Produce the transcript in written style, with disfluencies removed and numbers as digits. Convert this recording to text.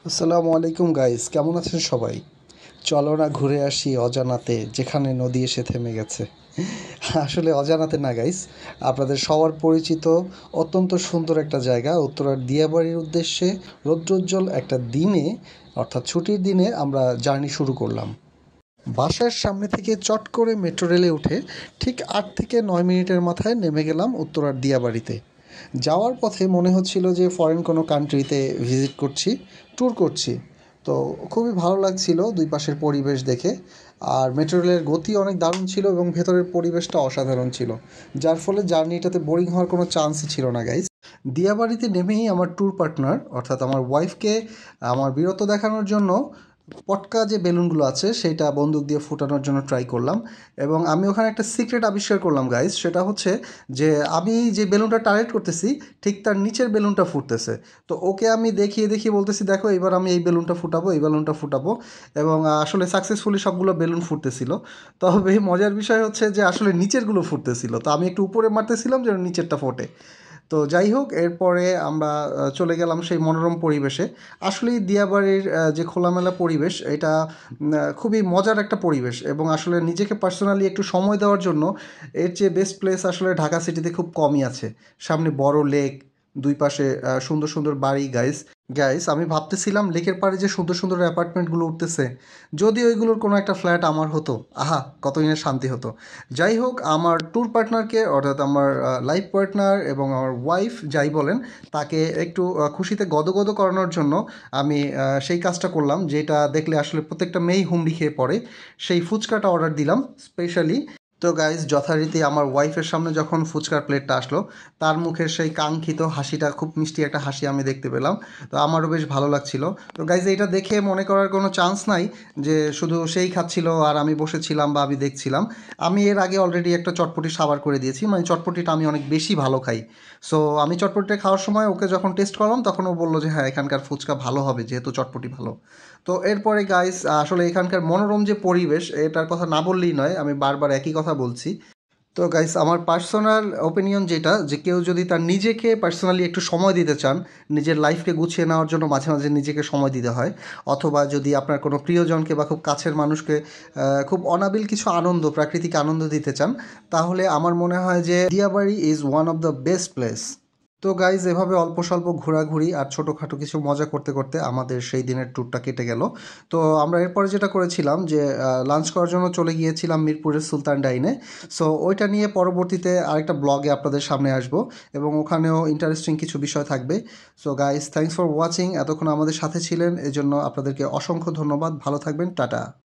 আসসালামু আলাইকুম গাইস, কেমন আছেন সবাই? চলো না ঘুরে আসি অজানাতে, যেখানে নদী এসে থেমে গেছে। আসলে অজানাতে না গাইস, আপনাদের সবার পরিচিত অত্যন্ত সুন্দর একটা জায়গা উত্তরার দিয়াবাড়ির উদ্দেশ্যে রৌদ্রোজ্জ্বল একটা দিনে, অর্থাৎ ছুটির দিনে আমরা জার্নি শুরু করলাম। বাসার সামনে থেকে চট করে মেট্রো রেলে উঠে ঠিক 8 থেকে 9 মিনিটের মাথায় নেমে গেলাম উত্তরার দিয়াবাড়িতে। যাওয়ার পথে মনে হচ্ছিল যে ফরেন কোনো কান্ট্রিতে ভিজিট করছি, ট্যুর করছি। তো খুবই ভালো লাগছিল দুই পাশের পরিবেশ দেখে। আর মেট্রো রেলের গতি অনেক দারুণ ছিল এবং ভেতরের পরিবেশটা অসাধারণ ছিল, যার ফলে জার্নিটাতে বোরিং হওয়ার কোনো চান্সই ছিল না গাইজ। দিয়াবাড়িতে নেমেই আমার ট্যুর পার্টনার অর্থাৎ আমার ওয়াইফকে আমার বীরত্ব দেখানোর জন্য পটকা যে বেলুনগুলো আছে সেইটা বন্দুক দিয়ে ফুটানোর জন্য ট্রাই করলাম। এবং আমি ওখানে একটা সিক্রেট আবিষ্কার করলাম গাইস, সেটা হচ্ছে যে আমি যে বেলুনটা টার্গেট করতেছি ঠিক তার নিচের বেলুনটা ফুটতেছে। তো ওকে আমি দেখিয়ে দেখিয়ে বলতেছি, দেখো এবার আমি এই বেলুনটা ফুটাবো, এই বেলুনটা ফুটাবো। এবং আসলে সাকসেসফুলি সবগুলো বেলুন ফুটতেছিল। তবে মজার বিষয় হচ্ছে যে আসলে নিচেরগুলো ফুটতেছিল, তো আমি একটু উপরে মারতেছিলাম যেন নিচেরটা ফোটে। তো যাই হোক, এরপরে আমরা চলে গেলাম সেই মনোরম পরিবেশে। আসলেই দিয়াবাড়ির যে খোলামেলা পরিবেশ, এটা খুবই মজার একটা পরিবেশ এবং আসলে নিজেকে পার্সোনালি একটু সময় দেওয়ার জন্য এর চেয়ে বেস্ট প্লেস আসলে ঢাকা সিটিতে খুব কমই আছে। সামনে বড় লেক, দুই পাশে সুন্দর সুন্দর বাড়ি গাইস। গাইস, আমি ভাবতেছিলাম লেকের পাড়ে যে সুন্দর সুন্দর অ্যাপার্টমেন্টগুলো উঠতেছে, যদি ওইগুলোর কোনো একটা ফ্ল্যাট আমার হতো, আহা কতই না শান্তি হতো। যাই হোক, আমার ট্যুর পার্টনারকে অর্থাৎ আমার লাইফ পার্টনার এবং আমার ওয়াইফ যাই বলেন, তাকে একটু খুশিতে গদগদ করানোর জন্য আমি সেই কাজটা করলাম যেটা দেখলে আসলে প্রত্যেকটা মেয়েই হুমড়ি খেয়ে পড়ে। সেই ফুচকাটা অর্ডার দিলাম স্পেশালি। তো গাইজ, যথারীতি আমার ওয়াইফের সামনে যখন ফুচকার প্লেটটা আসলো, তার মুখের সেই কাঙ্ক্ষিত হাসিটা, খুব মিষ্টি একটা হাসি আমি দেখতে পেলাম। তো আমারও বেশ ভালো লাগছিল। তো গাইজ, এটা দেখে মনে করার কোনো চান্স নাই যে শুধু সেই খাচ্ছিল আর আমি বসেছিলাম বা আমি দেখছিলাম। আমি এর আগে অলরেডি একটা চটপটি সাবার করে দিয়েছি, মানে চটপটিটা আমি অনেক বেশি ভালো খাই। সো আমি চটপটিটা খাওয়ার সময় ওকে যখন টেস্ট করলাম, তখন ও বললো যে হ্যাঁ, এখানকার ফুচকা ভালো হবে যেহেতু চটপটি ভালো। তো এরপরে গাইস, আসলে এখানকার মনোরম যে পরিবেশ, এটার কথা না বললেই নয়, আমি বারবার একই কথা বলছি। তো গাইস, আমার পার্সোনাল ওপিনিয়ন যেটা, যে কেউ যদি তার নিজেকে পার্সোনালি একটু সময় দিতে চান, নিজের লাইফকে গুছিয়ে নেওয়ার জন্য মাঝে মাঝে নিজেকে সময় দিতে হয়, অথবা যদি আপনার কোনো প্রিয়জনকে বা খুব কাছের মানুষকে খুব অনাবিল কিছু আনন্দ, প্রাকৃতিক আনন্দ দিতে চান, তাহলে আমার মনে হয় যে Diabari is one of the best place. তো গাইজ, এভাবে অল্প স্বল্প ঘোরাঘুরি আর ছোটোখাটো কিছু মজা করতে করতে আমাদের সেই দিনের ট্যুরটা কেটে গেল। তো আমরা এরপরে যেটা করেছিলাম যে লাঞ্চ করার জন্য চলে গিয়েছিলাম মিরপুরের সুলতান ডাইনে। সো ওইটা নিয়ে পরবর্তীতে আরেকটা ব্লগে আপনাদের সামনে আসবো এবং ওখানেও ইন্টারেস্টিং কিছু বিষয় থাকবে। So guys, thanks for watching. এতক্ষণ আমাদের সাথে ছিলেন, এজন্য আপনাদেরকে অসংখ্য ধন্যবাদ। ভালো থাকবেন, টাটা।